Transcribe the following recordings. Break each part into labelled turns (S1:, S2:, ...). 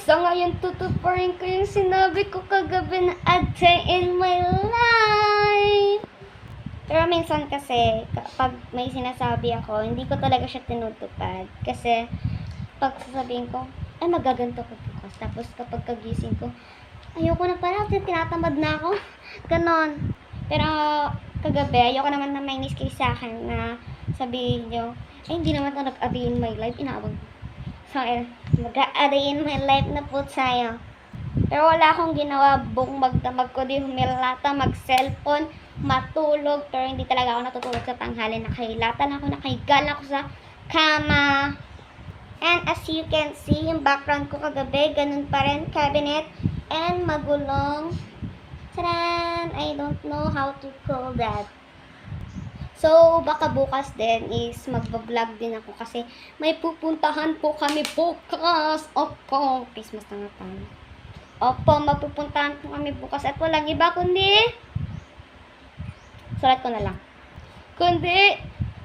S1: So ngayon tutuparin ko yung sinabi ko kagabi na a day in my life. Pero minsan kasi, kapag may sinasabi ako, hindi ko talaga siya tinutupad. Kasi, pag sasabihin ko, ay magaganto ko bukas. Tapos kapag kagising ko, ayoko na pala, tinatamad na ako. Ganon. Pero, kagabi, ayoko naman na may miss sa akin na sabihin nyo, ay hindi naman ito nag-a day in my life, inaabang ko. So, mag-a day in my life na po tayo. Pero wala akong ginawa, buong magdamag ko di humilata, mag-cellphone, matulog, pero hindi talaga ako natutulog sa tanghali. Nakahilatan ako, nakahiga lang ako sa kama. And as you can see, yung background ko kagabi, ganun pa rin, cabinet, and magulong. Taran! I don't know how to call that. So, baka bukas din is magbablog din ako kasi may pupuntahan po kami bukas. Opo, Christmas na nga tayo. Opo, mapupuntahan po kami bukas at walang iba kundi sulat ko na lang. Kundi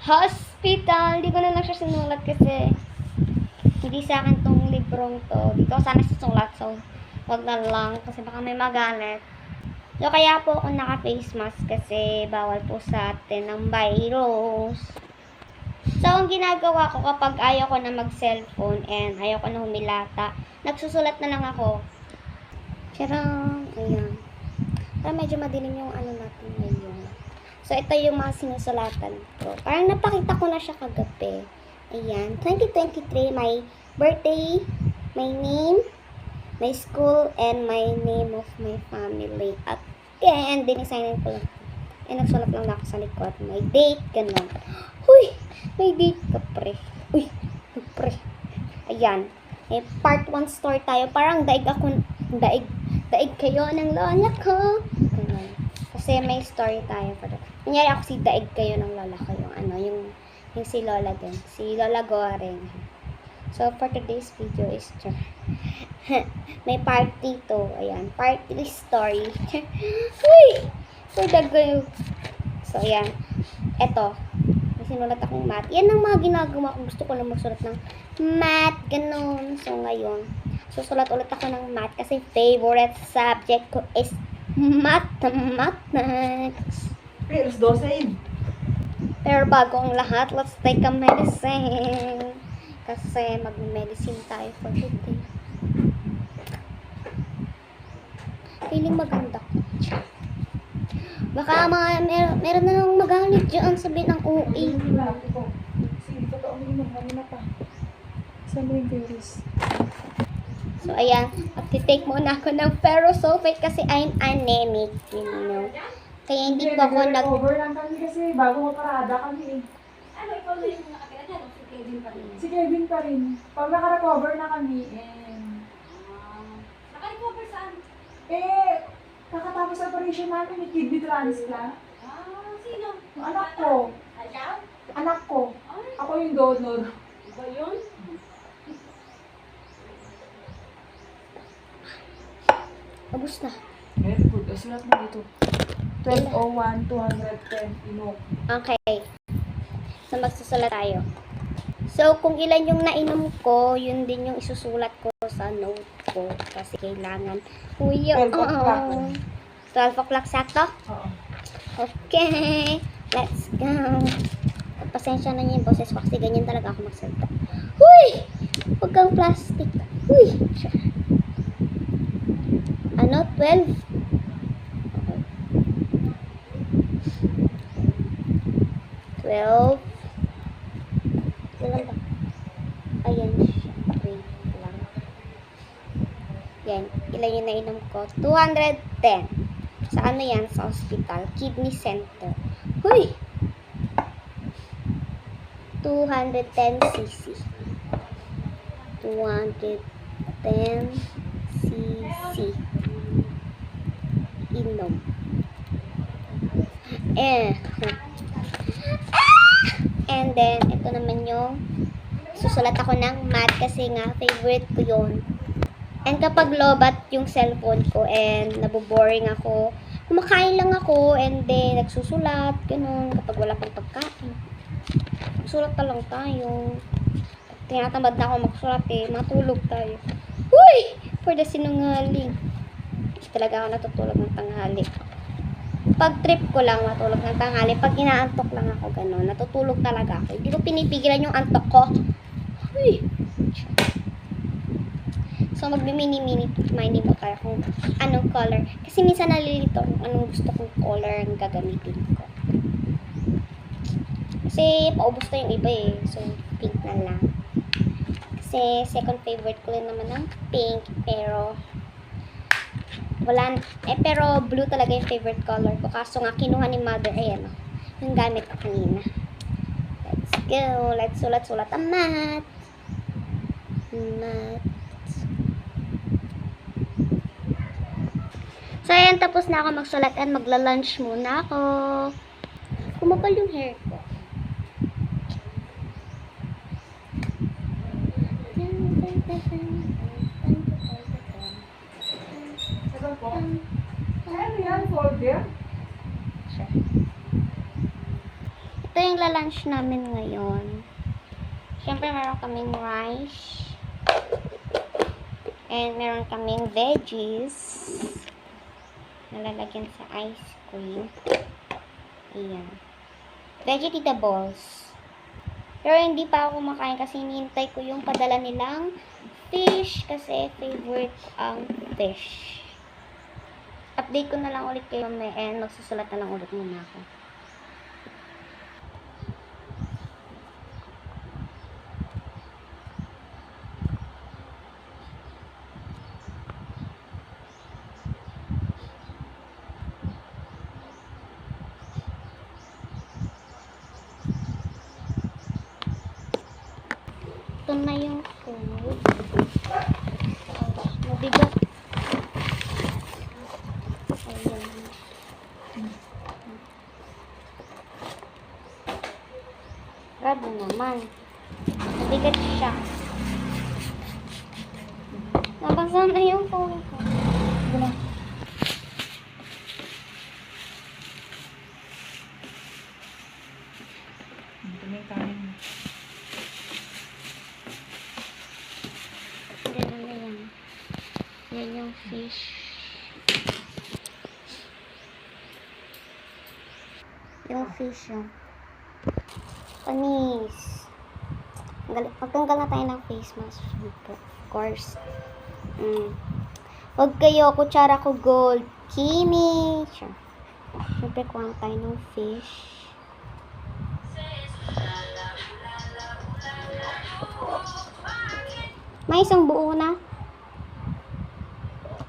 S1: hospital. Hindi ko na lang siya sinulat kasi hindi sa akin tong librong to. Dito sana susulat. So, wag na lang kasi baka may magalit. So, kaya po ako naka-face mask kasi bawal po sa atin ng virus. So, ang ginagawa ko kapag ayaw ko na mag-cellphone and ayaw ko na humilata, nagsusulat na lang ako. Charang! Ayan. Para medyo madilim yung ano natin ngayon. So, ito yung mga sinusulatan ko. Parang napakita ko na siya kagabi. Ayan. 2023, my birthday, my name, my school, and my name of my family. At, and dinisignin ko lang. And nagsulat lang ako sa likod. My date, ganun. Huy! May date ka, pre. Uy! Pre. Ayan. Eh, part 1 story tayo. Parang daig kayo ng lola ko. Ganun. Kasi may story tayo for that. Kunyari ako si daig kayo ng lola ko. Yung si lola din. Si Lola Goring. So, for today's video is may party to. Ayan. Party story. Uy! For the girl. So, ayan. Eto. May sinulat akong math. Yan ang mga ginagawa ko. Gusto ko lang magsulat ng math. Ganun. So, ngayon. Susulat ulit ako ng math kasi favorite subject ko is mathematics.
S2: Pero 12.
S1: Pero bago ang lahat, let's take a medicine. Kasi mag-medicine tayo for today. Feeling maganda ko. Baka meron na nang magalit dyan sabihin ng OA.
S2: Sige, totoo mo na pa. Saan mo yung virus?
S1: So, ayan. Mag-take muna ako ng ferrosulfate kasi I'm anemic. You know. Kaya hindi pa ako
S2: Over lang kami kasi bago maparada kami.
S3: Ano, ikaw na yung nakatira dyan? Si Kevin pa rin.
S2: Si Kevin pa rin. Pag naka-recover na kami,
S3: Naka-recover saan?
S2: kakatapos operation namin ni kidney transplant.
S3: Sino?
S2: Yung anak ko.
S3: Ayaw?
S2: Anak ko.
S3: Ay,
S2: Ako yung donor.
S3: iba yun?
S1: Ubus na.
S2: Very good. Sulat mo dito. 1201, 210, inom.
S1: Okay. So, magsusulat tayo. So, kung ilan yung nainom ko, yun din yung isusulat ko sa note ko. Kasi kailangan. Uy,
S2: 12 o'clock.
S1: 12 o'clock sakto?
S2: Oo.
S1: Okay. Let's go. Pasensya na niyo yung boses ko kasi ganyan talaga ako magsalita. Huy! Huwag kang plastic. Huy! Ano? 12? Okay. 12. Ilan ba? Ayan siya. Wait lang. Yan. Ilan yung nainom ko? 210. Sa ano yan? Sa hospital. Kidney center. Huy! 210 cc. 210 cc. Inom. And then, ito naman yung susulat ako ng math kasi nga, favorite ko yun. And kapag lobat yung cellphone ko and naboboring ako, kumakain lang ako and then nagsusulat, ganun, kapag wala pang pagkain. Magsulat na lang tayo. Tinatamad na ako magsulat matulog tayo. Uy! For the sinungaling. Kasi talaga ako natutulog ng tanghali. Pag trip ko lang, matulog ng tanghali. Pag inaantok lang ako, gano'n. Natutulog talaga ako. Hindi ko pinipigilan yung antok ko. Uy! So, magmi-mini-mini mo tayo kung anong color. Kasi minsan nalilito kung anong gusto kong color ang gagamitin ko. Kasi paubos na yung iba eh. So, pink na lang. Kasi second favorite ko rin naman ng pink. Pero, pero blue talaga yung favorite color ko. Kaso nga, kinuha ni mother. Ayan o. Yung gamit ko kanina. Let's go. Let's sulat-sulat ang math. Math. So, ayan, tapos na ako magsulat and magla-lunch muna ako. Kumapal yung hair ko.
S2: Sabi po, ano yan, folder?
S1: Ito yung la-lunch namin ngayon. Siyempre, meron kaming rice. And meron kaming veggies. Nalalagyan sa ice cream. Ayan. Vegetables. Pero hindi pa ako kumakain kasi hinihintay ko yung padala nilang fish kasi favorite ang fish. Update ko na lang ulit kayo mamaya and magsusulat na lang ulit muna ako. Ito na yung food. Mabigat. Ayan. Grabe naman. Mabigat siya. Nabasa na yung phone ko.
S2: Wala. Ito na yung kanin.
S1: Ganun na yan. Yan yung fish. Yung fish yung panis. Magtanggal na tayo ng face mask. Of course. Huwag kayo, kutsara ko gold. Kimi. Siyempre, kuha tayo ng fish. May isang buo na.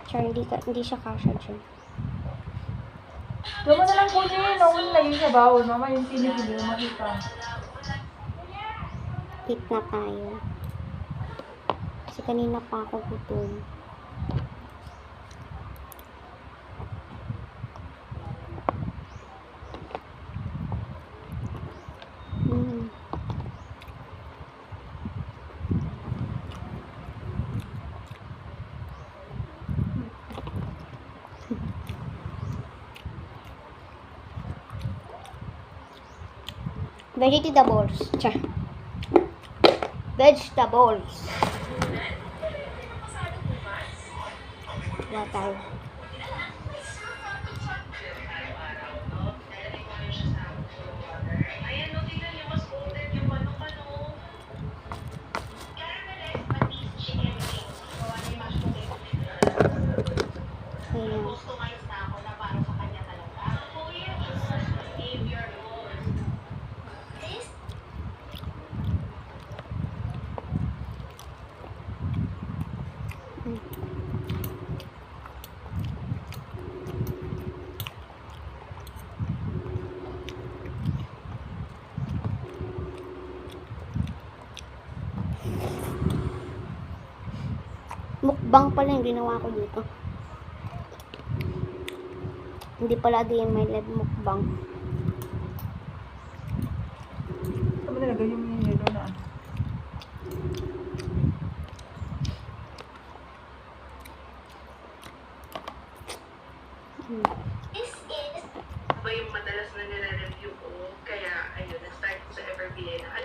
S1: Char, hindi siya kasha dyan.
S2: Doon mo na lang kunin. Ako na lagay sa bawon. Mama yung pinipili mo makita.
S1: Eat na tayo. Kasi kanina pa ako gutom. Vegetables. Char. Vegetables. Wala tayo. Ayan. Mukbang pala yung ginawa ko dito. Hindi pala din may live mukbang.
S2: Saan mo nilagay yung yellow na ano?
S4: Ba yung madalas na nire-review ko, kaya ayun, nag-start ko sa Everbea na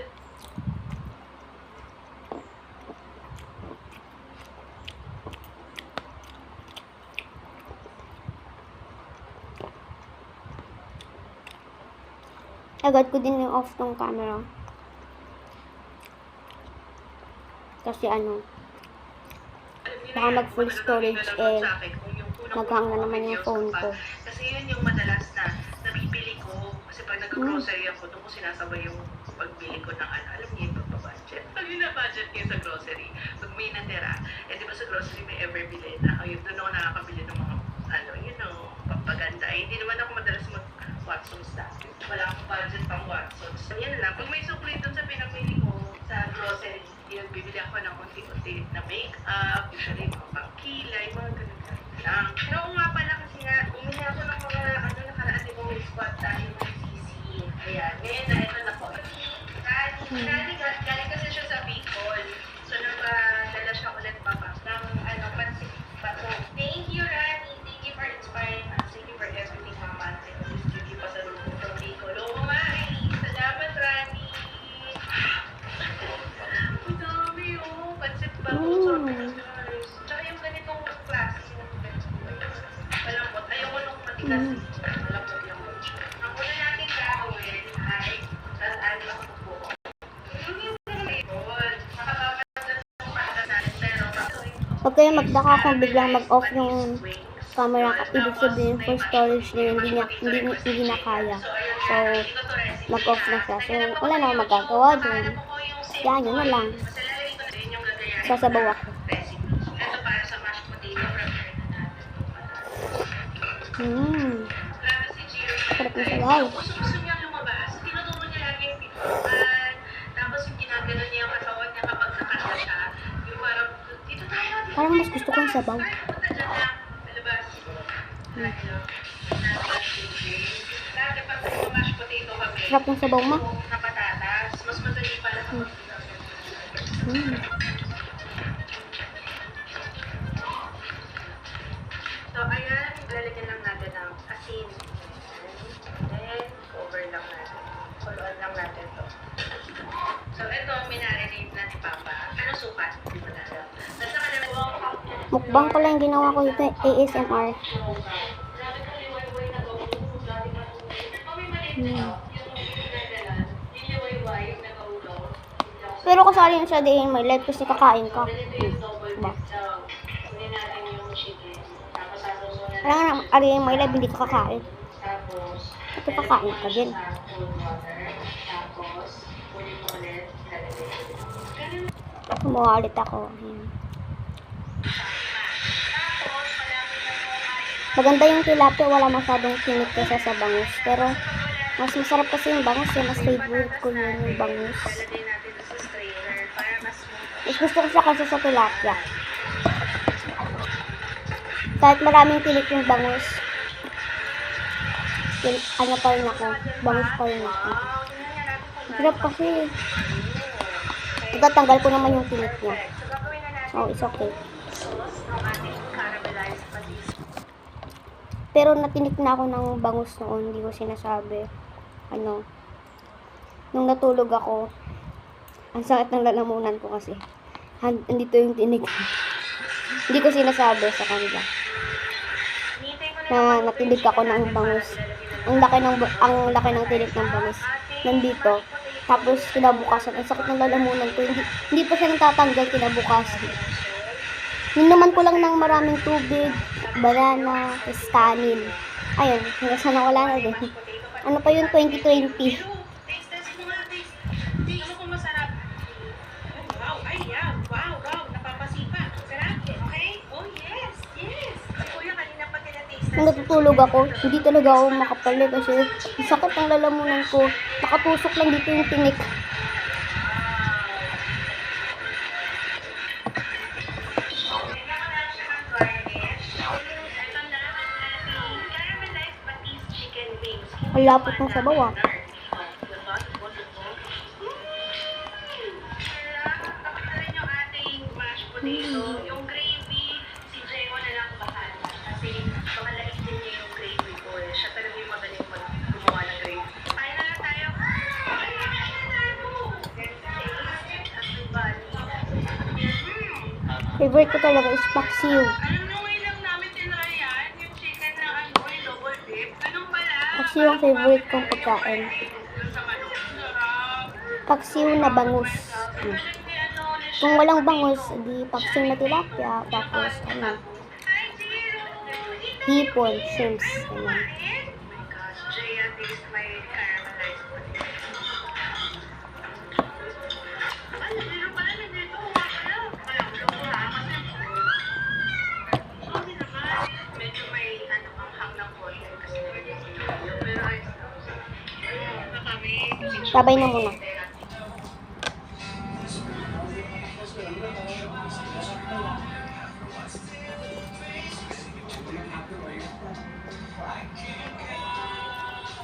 S1: Agad ko din yung off tong camera. Kasi ano, baka mag full storage eh, naghang na naman yung phone ko.
S4: Kasi yun yung madalas na nabibili ko. Kasi pag nag-grocery ako, doon ko sinasabay yung pagbili ko ng ano. Alam niyo yung pagpabudget. Pag budget kayo sa grocery, pag may natira, eh di ba sa grocery may everbili na. Ayun, doon ako nakakabili ng mga, ano, you know, pampaganda. Eh, hindi naman ako madalas mag-Watsons dati. Wala akong budget pang Watsons. So, yan lang. Pag may sukli doon sa pinamili ko sa grocery, yun, bibili ako ng unti-unti na make-up, usually mga pangkilay, mga ganun lang. Pero kung nga pala kasi nga, bumili ako ng mga, ano, nakaraan, di ba may spot dahil may CC. Ayan, ngayon na ito na po. Galing kasi siya sa Bicol. So, napadala siya ulit papa ng, ano, pansit bato. Thank you, Rani. Thank you for inspiring us. Thank you for everything, Mama. Thank you pa sa loob from Bicol. Oo, Mari. Salamat, Rani. Ang dami, oh. Pansit bato. Tsaka yung ganitong klase. Malambot. Ayoko nung matigas. Malambot lang. Ang una natin gagawin ay saan ako po.
S1: Huwag kayo magdaka kung biglang mag-off yung camera ka. Ibig sabihin full storage na yun, hindi na kaya. So, mag-off na siya. So, wala na akong magagawa dun. Yan, yun na lang. Sasabaw ako.
S4: Ito para sa mashed potato, prepare na natin.
S1: Sarap na sabaw.
S4: Gusto niya lumabas, tinuturo niya lagi yung pintuan, tapos yung ginagano niya yung katawan niya kapag nakanta siya, yung parang, dito tayo, dito
S1: Parang mas gusto kong sabaw.
S4: tayo, punta dyan lang, malabas. Dati pag mashed potato kami,
S1: Sarap ng sabaw, ma.
S4: na patatas, mas madali pala kapag So, ayan, lalagyan lang natin ng asin. Then, cover lang natin. Kuluan lang natin to. So, ito, minarinate na ni Papa. Ano sukat? Hindi mo na alam. Nasa kalawang
S1: Mukbang ko lang ginawa ko dito, ASMR. Pero kasali yun sa day in my life kasi kakain ka. Diba? Kaya nga naman, day in my life, hindi ka kakain. Ito kakain ka din. Kumuha ulit ako. Ayan. Maganda yung tilapia, wala masyadong tinik kaysa sa bangus. Pero, mas masarap kasi yung bangus eh. Mas favorite ko yun yung bangus.
S4: lalagay natin sa strainer para mas smooth.
S1: Mas gusto ko siya kasi sa tilapia. Kahit maraming tinik yung bangus, ano pa rin ako, bangus pa rin ako. Hirap kasi. Itatanggal ko naman yung tinik niya.
S4: So, gagawin na natin
S1: Oh, it's okay.
S4: sauce ng ating caramelized patis.
S1: Pero natinik na ako ng bangus noon, hindi ko sinasabi. Ano, nung natulog ako, ang sakit ng lalamunan ko kasi. Andito yung tinik. Hindi ko sinasabi sa kanila. Na natinig ako ng bangus. Ang laki ng tinik ng bangus. Nandito. Tapos kinabukasan, ang sakit ng lalamunan ko. Hindi pa siya natatanggal kinabukasan. Ninuman ko lang ng maraming tubig, banana, tapos kanin. Ayun, hanggang sana wala na din. Ano pa yun, 2020.
S4: Taste test mo nga, taste. Tingnan mo kung masarap. Wow, ay yeah. Wow, napapasipa. Sarap. Okay? Oh, yes. Si Kuya, kanina pa taste
S1: Nung natutulog ako, hindi talaga ako makapali kasi ang sakit ng lalamunan ko. Nakatusok lang dito yung tinik. Ang lapot ng sabaw ah.
S4: Yung ating mashed potato, yung gravy, si Jewa na lang bahala. Kasi makalait din niya yung gravy ko eh. Siya talaga yung magaling gumawa ng gravy. Kaya na lang tayo.
S1: Favorite ko talaga is paksiw.
S4: Alam nyo, ngayon lang namin tinry yan, yung chicken na ano, yung double dip. Ganun pala.
S1: Paksiw ang favorite kong pagkain.
S4: Yung sa
S1: paksiw na bangus. Kung walang bangus, di paksiw na tilapia. Tapos, hipon, shrimps.
S4: Oh
S1: Ganun.
S4: my gosh, Jaya, taste my caramelized pudding. Ay, zero pala na dito. Kaya ko lang ha, kasi okay naman. Medyo may hang ng konti kasi pero ayos na kami.
S1: Sabay na muna.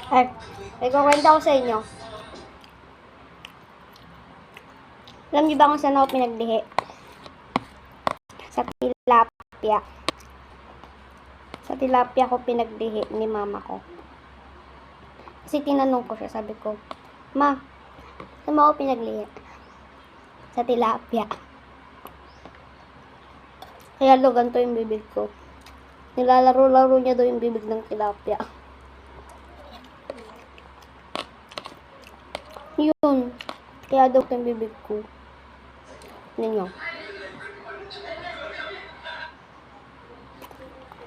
S1: Ay, ikukwento ko sa inyo. Alam niyo ba kung saan ako pinagdihi? Sa tilapia. Sa tilapia ko pinagdihi ni mama ko. Kasi tinanong ko siya, sabi ko, Ma, saan mo ako pinaglihi? Sa tilapia. Kaya ganito yung bibig ko. Nilalaro-laro niya daw yung bibig ng tilapia. Yun. Kaya daw yung bibig ko. Ninyo.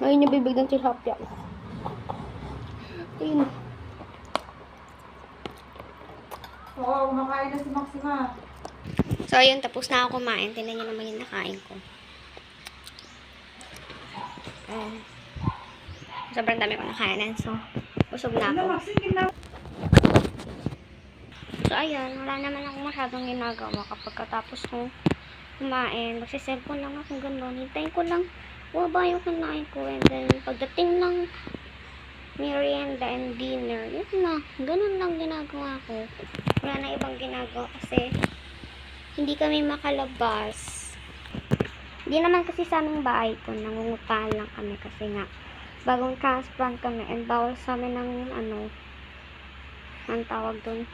S1: Ngayon yung bibig ng tilapia. Ayun.
S2: Oo, kumakain na si Maxima.
S1: So, ayun. Tapos na ako kumain. Tingnan nyo naman yung nakain ko. Sobrang dami ko nakainan. So, busog na ako. So, ayun. Wala naman ako masyadong ginagawa kapag katapos kong kumain. Magsiselfon lang ako gano'n. Hintayin ko lang bumaba yung kinain ko. And then, pagdating ng merienda and dinner, yun na. Ganun lang ginagawa ko. Wala na ibang ginagawa kasi hindi kami makalabas. Hindi naman kasi sa aming bahay ko. Nangungupahan lang kami kasi nga bagong transplant kami and bawal sa amin ng ang tawag dun,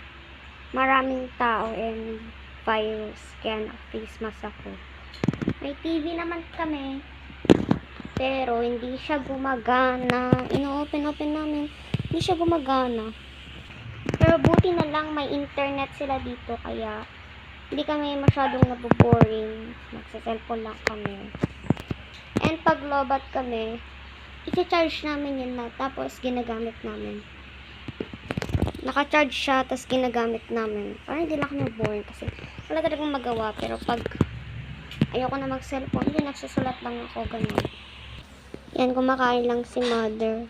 S1: maraming tao and virus, kaya face mask ako. May TV naman kami pero hindi siya gumagana. Ino-open namin, hindi siya gumagana, pero buti na lang may internet sila dito kaya hindi kami masyadong naboboring. Magsa-cellphone lang kami and pag lobat kami, i-charge namin yun na, tapos ginagamit namin. Naka-charge siya, tapos ginagamit namin. Parang hindi na kami boring kasi wala talagang magawa. Pero pag ayoko na mag-cellphone, hindi, nagsusulat lang ako, ganun. Yan, kumakain lang si mother.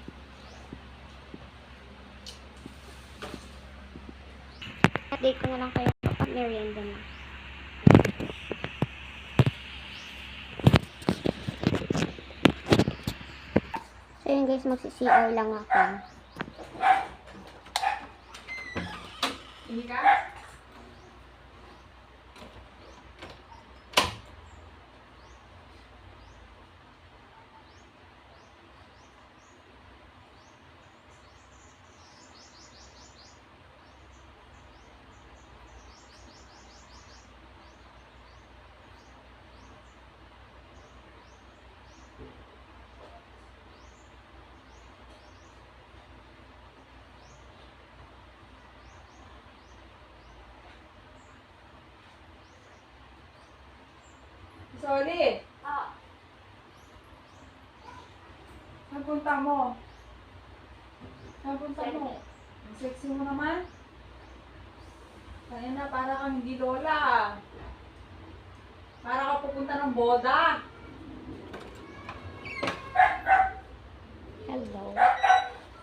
S1: Update ko na lang kayo kapag merienda na. So yun guys, magsi-CR lang ako.
S2: Hindi ka? Solid.
S3: Ah,
S2: Saan punta mo? Saan punta mo? Ang sexy mo naman. Kaya na, para kang hindi lola. Para ka pupunta ng boda.
S1: Hello.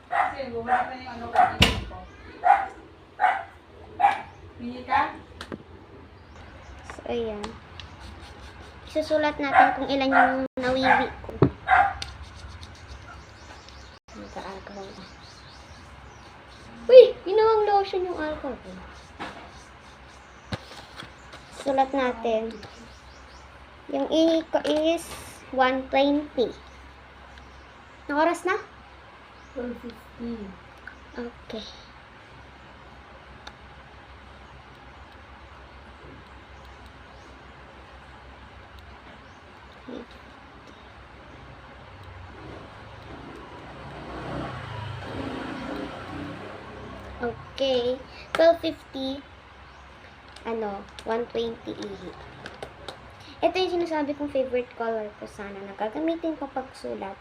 S2: Kasi bumanap na yung ano kanina ko. Pili ka?
S1: So ayan. Isusulat natin kung ilan yung nawiwi ko. Nag-alcohol na. Uy! Ginawang lotion yung alcohol. Sulat natin. Yung ini ko is 120. Nakaras na?
S2: 150.
S1: Okay. Okay. 1250. 120 EH. Ito yung sinasabi kong favorite color ko sana na gagamitin ko pag sulat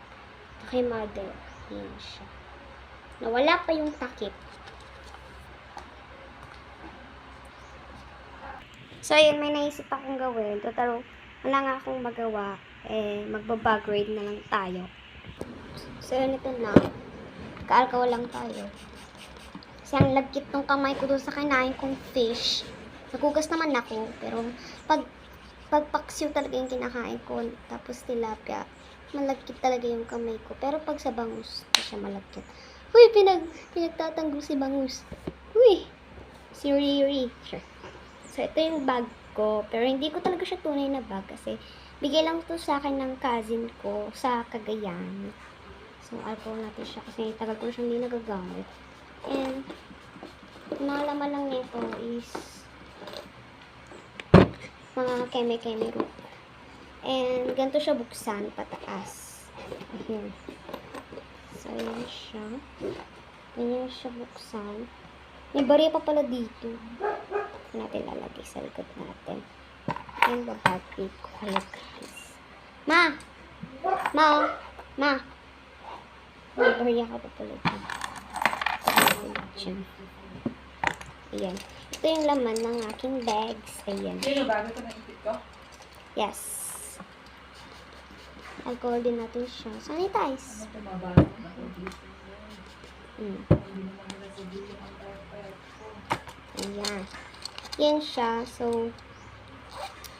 S1: kay mother. Yan siya. Nawala pa yung takip. So, yun, may naisip akong gawin. Total, wala nga akong magawa. Magbabag grade na lang tayo. So, yun, ito na. Kaalkaw lang tayo. Kasi ang lagkit ng kamay ko doon sa kinain kong fish. Nagugas naman ako. Pero, pag paksiw talaga yung kinakain ko. Tapos tilapia. Malagkit talaga yung kamay ko. Pero pag sa bangus, hindi siya malagkit. Uy, pinagtatanggol si bangus. Uy, si Riri. Sure. So, ito yung bag ko. Pero hindi ko talaga siya tunay na bag. Kasi, bigay lang to sa akin ng cousin ko sa Cagayan. So, alcohol natin siya. Kasi tagal ko na siyang hindi nagagamit. And, nalaman lang nito is mga keme-keme root. And, ganito siya buksan, pataas. Ayan. So, ayan siya. Ganyan siya buksan. May bari pa pala dito. Natin lalagay sa likod natin. Ayan, babagay ko. Hello, guys. Ma! May bari ako pa pala dito. Ayan. Ito yung laman ng aking bags. Ayan.
S2: Sino bago ito na ipit ko?
S1: Yes. Alcohol din natin siya. Sanitize.
S2: Ito mabago.
S1: Ayan. Yan siya. So,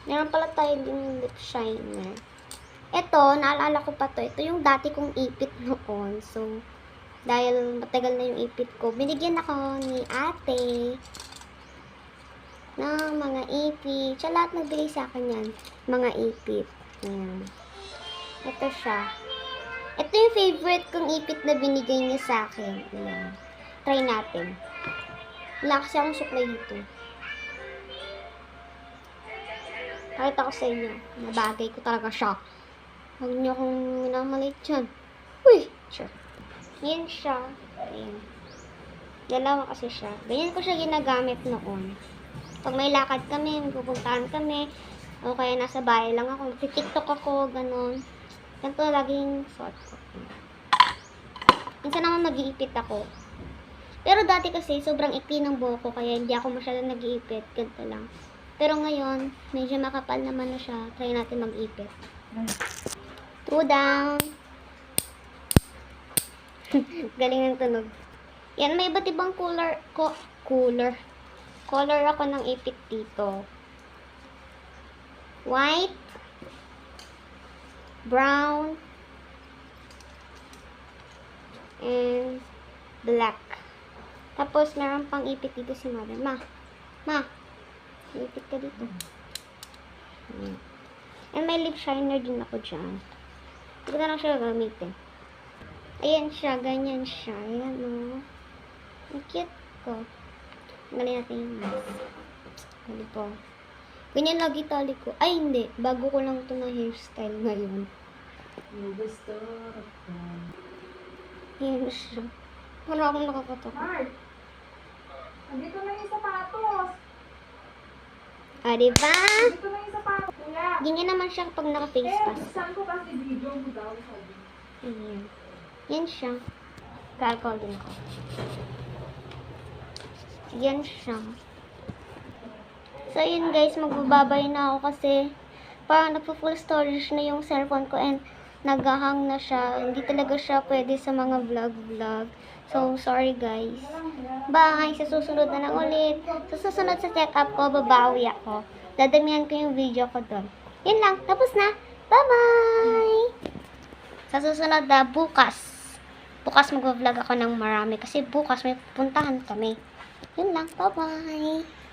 S1: meron pala tayo yung lip shiner. Ito, naalala ko pa to. Ito yung dati kong ipit noon. So, dahil matagal na yung ipit ko, binigyan ako ni ate ng mga ipit. Siya lahat nagbigay sa akin yan. Mga ipit. Ayan. Ito siya. Ito yung favorite kong ipit na binigay niya sa akin. Ayan. Try natin. Wala kasi akong suklay dito. Pakita ko sa inyo. Nabagay ko talaga siya. Huwag niyo akong minamalit dyan. Uy! Sure. Yan siya. Ayan. Dalawa kasi siya. Ganyan ko siya ginagamit noon. Pag may lakad kami, may pupuntahan kami, o kaya nasa bahay lang ako, mag-tiktok ako, ganun. Ganito laging suot ko. Minsan naman mag-iipit ako. Pero dati kasi, sobrang ikli ng buhok ko, kaya hindi ako masyadong nag-iipit. Ganito lang. Pero ngayon, medyo makapal naman na siya. Try natin mag-ipit. 2 down. Galing ng tunog. Yan, may iba't ibang color ako ng ipit dito. White, brown, and black. Tapos, meron pang ipit dito si mother. Ma, ipit ka dito. Ayan. And may lip shiner din ako dyan. Hindi ko na lang siya gamitin. Ayan siya, ganyan siya. Ayan o. Ang cute ko. Tanggalin natin yung mask. Tali po. Ganyan lagi tali ko. Ay, hindi. Bago ko lang ito na hairstyle ngayon.
S2: Gusto.
S1: Ayan siya. Wala akong nakakatok.
S2: Mark! Andito na yung sapatos!
S1: Ah, diba?
S2: Andito na yung sapatos! Kuya!
S1: Ganyan naman siya kapag naka-face mask.
S2: Saan ko kasi video mo daw sabi?
S1: Ayan. Yan siya. Ka-alcohol din ko. Yan siya. So, yun guys, magbababay na ako kasi parang nagpo-full storage na yung cellphone ko and naghahang na siya. Hindi talaga siya pwede sa mga vlog. So, sorry guys. Bye! Sa susunod na lang ulit. Sa susunod sa check-up ko, babawi ako. Dadamihan ko yung video ko doon. Yun lang. Tapos na. Bye-bye! Sa susunod na bukas. Bukas mag-vlog ako ng marami kasi bukas may puntahan kami. Yun lang. Bye-bye!